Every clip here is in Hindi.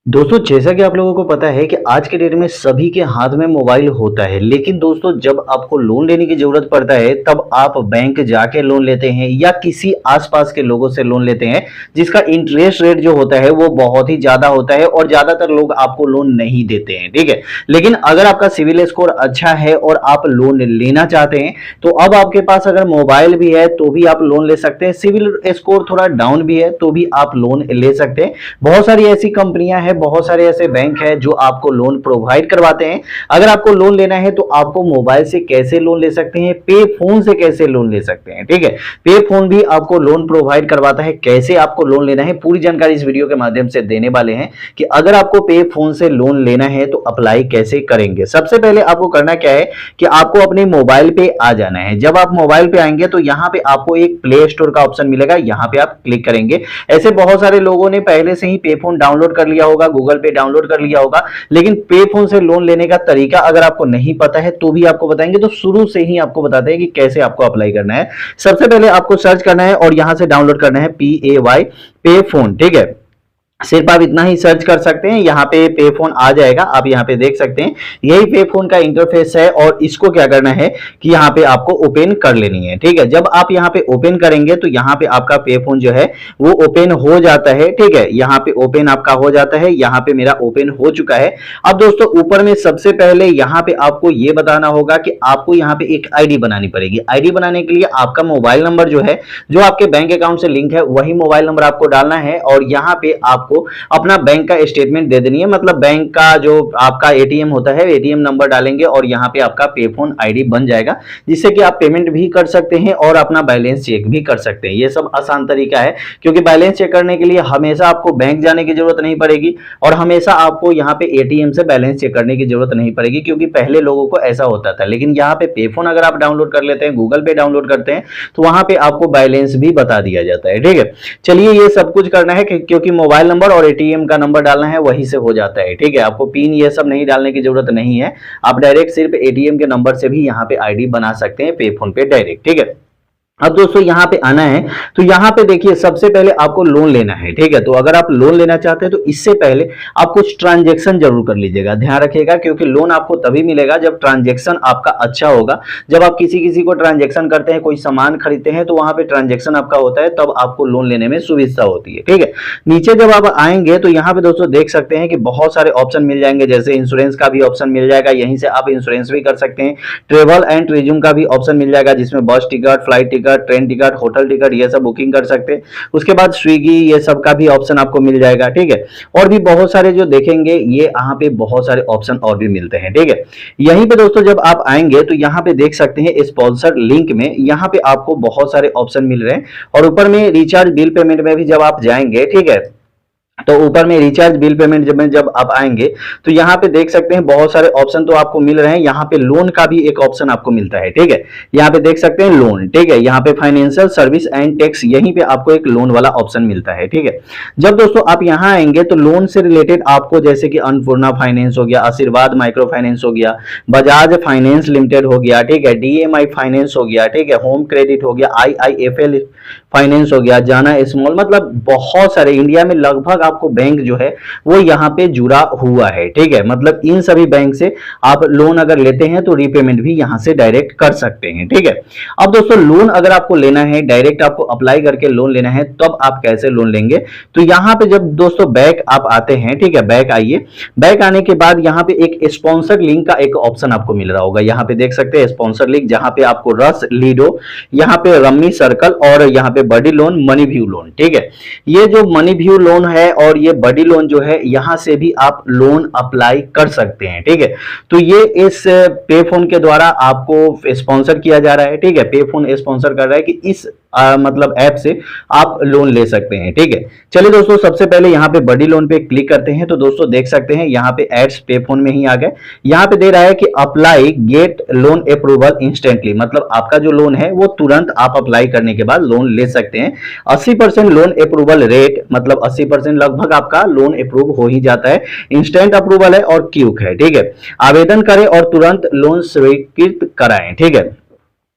दोस्तों जैसा कि आप लोगों को पता है कि आज के डेट में सभी के हाथ में मोबाइल होता है। लेकिन दोस्तों जब आपको लोन लेने की जरूरत पड़ता है तब आप बैंक जाके लोन लेते हैं या किसी आसपास के लोगों से लोन लेते हैं, जिसका इंटरेस्ट रेट जो होता है वो बहुत ही ज्यादा होता है और ज्यादातर लोग आपको लोन नहीं देते हैं। ठीक है, लेकिन अगर आपका सिविल स्कोर अच्छा है और आप लोन लेना चाहते हैं तो अब आपके पास अगर मोबाइल भी है तो भी आप लोन ले सकते हैं। सिविल स्कोर थोड़ा डाउन भी है तो भी आप लोन ले सकते हैं। बहुत सारी ऐसी कंपनियां हैं, बहुत सारे ऐसे बैंक हैं जो आपको लोन प्रोवाइड करवाते हैं। अगर आपको लोन लेना है तो आपको मोबाइल से कैसे लोन ले सकते हैं, पे फोन से कैसे लोन ले सकते हैं। ठीक है, पे फोन भी आपको लोन प्रोवाइड करवाता है। कैसे आपको लोन लेना है पूरी जानकारी इस वीडियो के माध्यम से देने वाले हैं कि अगर आपको पे फोन से लोन लेना है तो अप्लाई कैसे करेंगे। सबसे पहले आपको करना क्या है कि आपको अपने मोबाइल पे आ जाना है। जब आप मोबाइल पे आएंगे तो यहां पे आपको एक प्ले स्टोर का ऑप्शन मिलेगा, यहां पे आप क्लिक करेंगे। ऐसे बहुत सारे लोगों ने पहले से ही पे फोन डाउनलोड कर लिया होगा, गूगल पे डाउनलोड कर लिया होगा, लेकिन पे फोन से लोन लेने का तरीका अगर आपको नहीं पता है तो भी आपको बताएंगे। तो शुरू से ही आपको बताते हैं कि कैसे आपको अप्लाई करना है। सबसे पहले आपको सर्च करना है और यहां से डाउनलोड करना है PAY पे फोन। ठीक है, सिर्फ आप इतना ही सर्च कर सकते हैं, यहाँ पे पे फोन आ जाएगा। आप यहाँ पे देख सकते हैं यही पे फोन का इंटरफेस है और इसको क्या करना है कि यहाँ पे आपको ओपन कर लेनी है। ठीक है, जब आप यहाँ पे ओपन करेंगे तो यहाँ पे आपका पे फोन जो है वो ओपन हो जाता है। ठीक है, यहाँ पे ओपन आपका हो जाता है, यहाँ पे मेरा ओपन हो चुका है। अब दोस्तों ऊपर में सबसे पहले यहाँ पे आपको ये बताना होगा कि आपको यहाँ पे एक आईडी बनानी पड़ेगी। आईडी बनाने के लिए आपका मोबाइल नंबर जो है, जो आपके बैंक अकाउंट से लिंक है, वही मोबाइल नंबर आपको डालना है और यहाँ पे आपको अपना बैंक का स्टेटमेंट दे देनी है। मतलब बैंक का जो आपका एटीएम होता है, एटीएम नंबर डालेंगे और यहाँ पे आपका पे फोन आईडी बन जाएगा, जिससे कि आप पेमेंट भी कर सकते हैं और अपना बैलेंस चेक भी कर सकते हैं। ये सब आसान तरीका है, क्योंकि बैलेंस चेक करने के लिए हमेशा आपको बैंक जाने की जरूरत नहीं पड़ेगी और हमेशा आपको यहाँ पे एटीएम से बैलेंस चेक करने की जरूरत नहीं पड़ेगी, क्योंकि पहले लोगों को ऐसा होता था। लेकिन यहाँ पे पे फोन अगर आप डाउनलोड कर लेते हैं, गूगल पे डाउनलोड करते हैं, तो वहां पे आपको बैलेंस भी बता दिया जाता है। ठीक है, चलिए ये सब कुछ करना है क्योंकि मोबाइल नंबर और एटीएम का नंबर डालना है, वहीं से हो जाता है। ठीक है, आपको पिन ये सब नहीं डालने की जरूरत नहीं है। आप डायरेक्ट सिर्फ एटीएम के नंबर से भी यहाँ पे आईडी बना सकते हैं पे फोन पे डायरेक्ट। ठीक है, अब दोस्तों यहाँ पे आना है तो यहाँ पे देखिए सबसे पहले आपको लोन लेना है। ठीक है, तो अगर आप लोन लेना चाहते हैं तो इससे पहले आप कुछ ट्रांजैक्शन जरूर कर लीजिएगा। ध्यान रखिएगा, क्योंकि लोन आपको तभी मिलेगा जब ट्रांजैक्शन आपका अच्छा होगा। जब आप किसी किसी को ट्रांजैक्शन करते हैं, कोई सामान खरीदते हैं, तो वहां पे ट्रांजैक्शन आपका होता है, तब आपको लोन लेने में सुविधा होती है। ठीक है, नीचे जब आप आएंगे तो यहाँ पे दोस्तों देख सकते हैं कि बहुत सारे ऑप्शन मिल जाएंगे, जैसे इंश्योरेंस का भी ऑप्शन मिल जाएगा, यहीं से आप इंश्योरेंस भी कर सकते हैं। ट्रेवल एंड टूरिज्म का भी ऑप्शन मिल जाएगा, जिसमें बस ticket, flight ticket, train ticket, hotel ticket, ये सब बुकिंग कर सकते हैं। उसके बाद स्विगी, ये सब का भी ऑप्शन आपको मिल जाएगा। ठीक है, और भी बहुत सारे जो देखेंगे, ये यहाँ पे बहुत सारे ऑप्शन और भी मिलते हैं। ठीक है, यहीं पे दोस्तों जब आप आएंगे तो यहाँ पे देख सकते हैं स्पॉन्सर लिंक में, यहाँ पे आपको बहुत सारे ऑप्शन मिल रहे हैं। और ऊपर में रिचार्ज बिल पेमेंट में भी जब आप जाएंगे, ठीक है, तो ऊपर में रिचार्ज बिल पेमेंट जब आप आएंगे तो यहाँ पे देख सकते हैं बहुत सारे ऑप्शन तो आपको मिल रहे हैं। यहाँ पे लोन का भी एक ऑप्शन आपको मिलता है। ठीक है, यहाँ पे देख सकते हैं लोन। ठीक है, यहाँ पे फाइनेंशियल सर्विस एंड टैक्स, यहीं पे आपको एक लोन वाला ऑप्शन मिलता है। ठीक है, जब दोस्तों आप यहाँ आएंगे तो लोन से रिलेटेड आपको, जैसे कि अन्नपूर्णा फाइनेंस हो गया, आशीर्वाद माइक्रो फाइनेंस हो गया, बजाज फाइनेंस लिमिटेड हो गया, ठीक है, DMI फाइनेंस हो गया, ठीक है, होम क्रेडिट हो गया, IIFL फाइनेंस हो गया, जाना स्मॉल, मतलब बहुत सारे इंडिया में लगभग आपको बैंक जो है वो यहाँ पे जुड़ा हुआ है। ठीक है, मतलब इन सभी बैंक से आप लोन अगर लेते हैं तो रीपेमेंट भी यहाँ से डायरेक्ट कर सकते हैं। ठीक है, अब दोस्तों लोन अगर आपको लेना है, डायरेक्ट आपको अप्लाई करके लोन लेना है, तब आप कैसे लोन लेंगे। तो यहाँ पे जब दोस्तों बैक आप आते हैं, ठीक है, बैक आइए। बैक आने के बाद यहाँ पे एक स्पॉन्सर लिंक का एक ऑप्शन आपको मिल रहा होगा, यहाँ पे देख सकते हैं स्पॉन्सर लिंक, जहां पे आपको रस लीडो, यहाँ पे रम्मी सर्कल और यहाँ पे बडी लोन, मनी व्यू लोन। ठीक है, ये जो मनी व्यू लोन है और ये बडी लोन जो है, यहां से भी आप लोन अप्लाई कर सकते हैं। ठीक है, तो ये इस पे फोन के द्वारा आपको स्पॉन्सर किया जा रहा है। ठीक है, पे फोन स्पॉन्सर कर रहा है कि इस मतलब ऐप से आप लोन ले सकते हैं। ठीक है, चलिए दोस्तों सबसे पहले यहाँ पे बडी लोन पे क्लिक करते हैं तो दोस्तों देख सकते हैं यहाँ पे एड्स पे फोन में ही आ गए। यहाँ पे दे रहा है कि apply gate loan approval instantly, मतलब आपका जो लोन है वो तुरंत आप अप्लाई करने के बाद लोन ले सकते हैं। 80% लोन अप्रूवल रेट, मतलब 80% लगभग आपका लोन अप्रूव हो ही जाता है। इंस्टेंट अप्रूवल है और क्विक है। ठीक है, आवेदन करें और तुरंत लोन स्वीकृत कराएं। ठीक है,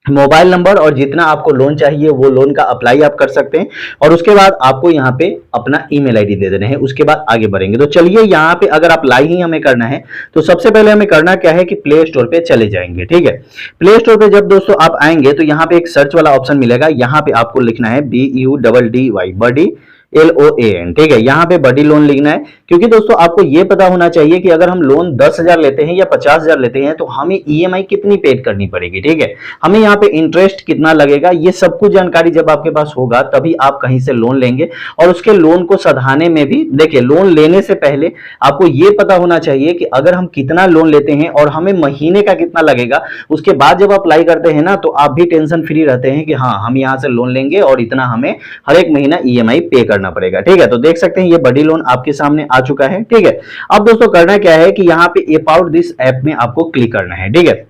मोबाइल नंबर और जितना आपको लोन चाहिए वो लोन का अप्लाई आप कर सकते हैं। और उसके बाद आपको यहाँ पे अपना ईमेल आईडी दे देने हैं, उसके बाद आगे बढ़ेंगे। तो चलिए यहाँ पे अगर अप्लाई ही हमें करना है तो सबसे पहले हमें करना क्या है कि प्ले स्टोर पे चले जाएंगे। ठीक है, प्ले स्टोर पे जब दोस्तों आप आएंगे तो यहाँ पे एक सर्च वाला ऑप्शन मिलेगा, यहाँ पे आपको लिखना है BUDDY बडी LOAN। ठीक है, यहाँ पे बडी लोन लिखना है, क्योंकि दोस्तों आपको ये पता होना चाहिए कि अगर हम लोन 10,000 लेते हैं या 50,000 लेते हैं तो हमें EMI कितनी पेड करनी पड़ेगी। ठीक है, हमें यहाँ पे इंटरेस्ट कितना लगेगा, ये सब कुछ जानकारी जब आपके पास होगा तभी आप कहीं से लोन लेंगे। और उसके लोन को सधाने में भी देखिए, लोन लेने से पहले आपको ये पता होना चाहिए कि अगर हम कितना लोन लेते हैं और हमें महीने का कितना लगेगा। उसके बाद जब अप्लाई करते हैं ना तो आप भी टेंशन फ्री रहते हैं कि हाँ हम यहाँ से लोन लेंगे और इतना हमें हर एक महीना EMI पे करना पड़ेगा। ठीक है, तो देख सकते हैं ये बड़ी लोन आपके सामने आ चुका है। ठीक है, अब दोस्तों करना क्या है कि यहाँ पे अबाउट दिस ऐप में आपको क्लिक करना है। ठीक है,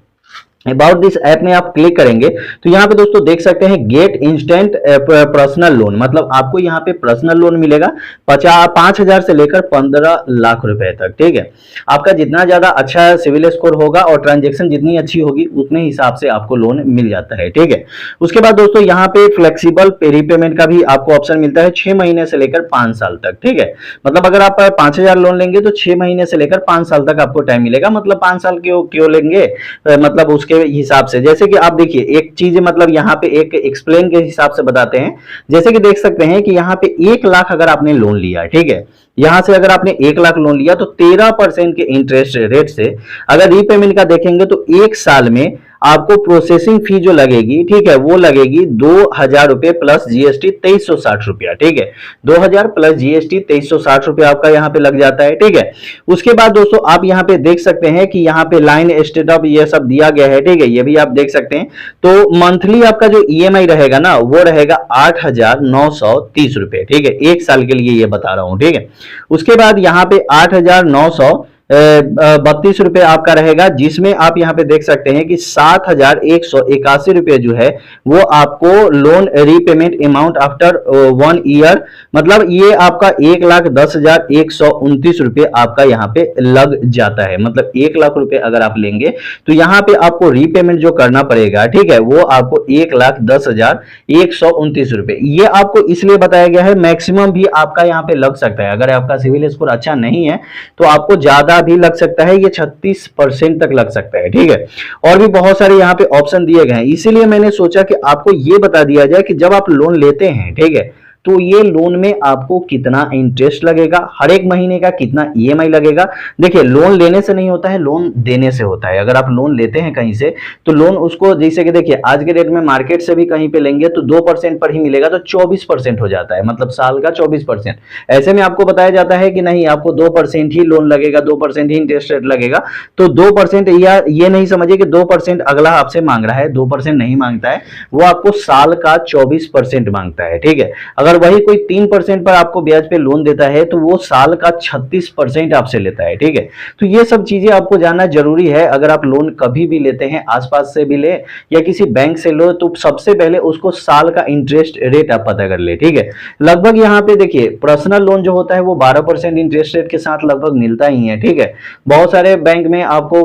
अबाउट दिस ऐप में आप क्लिक करेंगे तो यहाँ पे दोस्तों देख सकते हैं गेट इंस्टेंट पर्सनल लोन, मतलब आपको यहाँ पे पर्सनल लोन मिलेगा 5,000 से लेकर 15 लाख रुपए तक। ठीक है, आपका जितना ज्यादा अच्छा सिविल स्कोर होगा और ट्रांजेक्शन जितनी अच्छी होगी उतने हिसाब से आपको लोन मिल जाता है। ठीक है, उसके बाद दोस्तों यहाँ पे फ्लेक्सिबल रीपेमेंट का भी आपको ऑप्शन मिलता है 6 महीने से लेकर 5 साल तक। ठीक है, मतलब अगर आप 5,000 लोन लेंगे तो 6 महीने से लेकर 5 साल तक आपको टाइम मिलेगा। मतलब 5 साल क्यों लेंगे, मतलब उसके हिसाब से जैसे कि आप देखिए एक चीज, मतलब यहाँ पे एक एक्सप्लेन के हिसाब से बताते हैं। जैसे कि देख सकते हैं कि यहाँ पे 1 लाख अगर आपने लोन लिया, ठीक है, यहां से अगर आपने 1 लाख लोन लिया तो 13% के इंटरेस्ट रेट से अगर रीपेमेंट का देखेंगे तो 1 साल में आपको प्रोसेसिंग फी जो लगेगी, ठीक है, वो लगेगी 2,000 रुपए प्लस GST 2,360 रुपया। ठीक है, 2,000 प्लस GST 2,360 रुपया आपका यहाँ पे लग जाता है। ठीक है, उसके बाद दोस्तों आप यहाँ पे देख सकते हैं कि यहाँ पे लाइन स्टेटअप ये सब दिया गया है। ठीक है, ये भी आप देख सकते हैं। तो मंथली आपका जो EMI रहेगा ना वो रहेगा 8,930 रुपए। ठीक है, 1 साल के लिए ये बता रहा हूं। ठीक है, उसके बाद यहाँ पे 8,932 रुपए आपका रहेगा, जिसमें आप यहाँ पे देख सकते हैं कि 7,181 रुपए जो है वो आपको loan repayment amount after 1 year, मतलब ये आपका 1,10,129 रुपए आपका यहाँ पे लग जाता है। मतलब 1 लाख रुपए अगर आप लेंगे तो यहाँ पे आपको रीपेमेंट जो करना पड़ेगा, ठीक है, वो आपको 1,10,129 रुपए। ये आपको इसलिए बताया गया है, मैक्सिमम भी आपका यहाँ पे लग सकता है। अगर आपका सिविल स्कोर अच्छा नहीं है तो आपको ज्यादा भी लग सकता है, ये 36% तक लग सकता है। ठीक है, और भी बहुत सारे यहाँ पे ऑप्शन दिए गए हैं, इसीलिए मैंने सोचा कि आपको ये बता दिया जाए कि जब आप लोन लेते हैं, ठीक है, तो ये लोन में आपको कितना इंटरेस्ट लगेगा, हर एक महीने का कितना EMI लगेगा। देखिए, लोन लेने से नहीं होता है, लोन देने से होता है। अगर आप लोन लेते हैं कहीं से तो लोन उसको, जैसे कि देखिए आज के डेट में मार्केट से भी कहीं पे लेंगे तो 2% पर ही मिलेगा, तो 24% हो जाता है, मतलब साल का 24%। ऐसे में आपको बताया जाता है कि नहीं, आपको 2% ही लोन लगेगा, 2% ही इंटरेस्ट रेट लगेगा। तो 2%, या ये नहीं समझिए कि 2% अगला आपसे मांग रहा है, 2% नहीं मांगता है, वो आपको साल का 24% मांगता है। ठीक है, अगर वही कोई 3% पर आपको ब्याज पे लोन देता है तो वो साल का 36% आपसे लेता है। ठीक है, तो ये सब चीजें आपको जानना जरूरी है। अगर आप लोन कभी भी लेते हैं, आसपास से भी ले या किसी बैंक से लो, तो सबसे पहले उसको साल का इंटरेस्ट रेट आप पता कर ले। ठीक है, लगभग यहाँ पे देखिए पर्सनल लोन जो होता है वो 12% इंटरेस्ट रेट के साथ लगभग मिलता ही है। ठीक है, बहुत सारे बैंक में आपको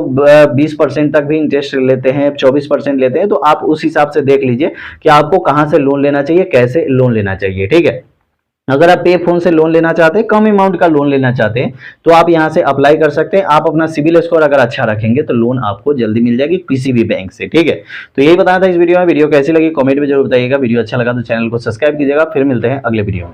20% तक भी इंटरेस्ट लेते हैं, 24% लेते हैं। तो आप उस हिसाब से देख लीजिए कि आपको कहां से लोन लेना चाहिए, कैसे लोन लेना चाहिए। ठीक है, अगर आप पे फोन से लोन लेना चाहते हैं, कम अमाउंट का लोन लेना चाहते हैं, तो आप यहां से अप्लाई कर सकते हैं। आप अपना सिविल स्कोर अगर अच्छा रखेंगे तो लोन आपको जल्दी मिल जाएगी किसी भी बैंक से। ठीक है, तो यही बताना था इस वीडियो में। वीडियो कैसी लगी कमेंट में जरूर बताइएगा। वीडियो अच्छा लगा तो चैनल को सब्सक्राइब कीजिएगा। फिर मिलते हैं अगले वीडियो में।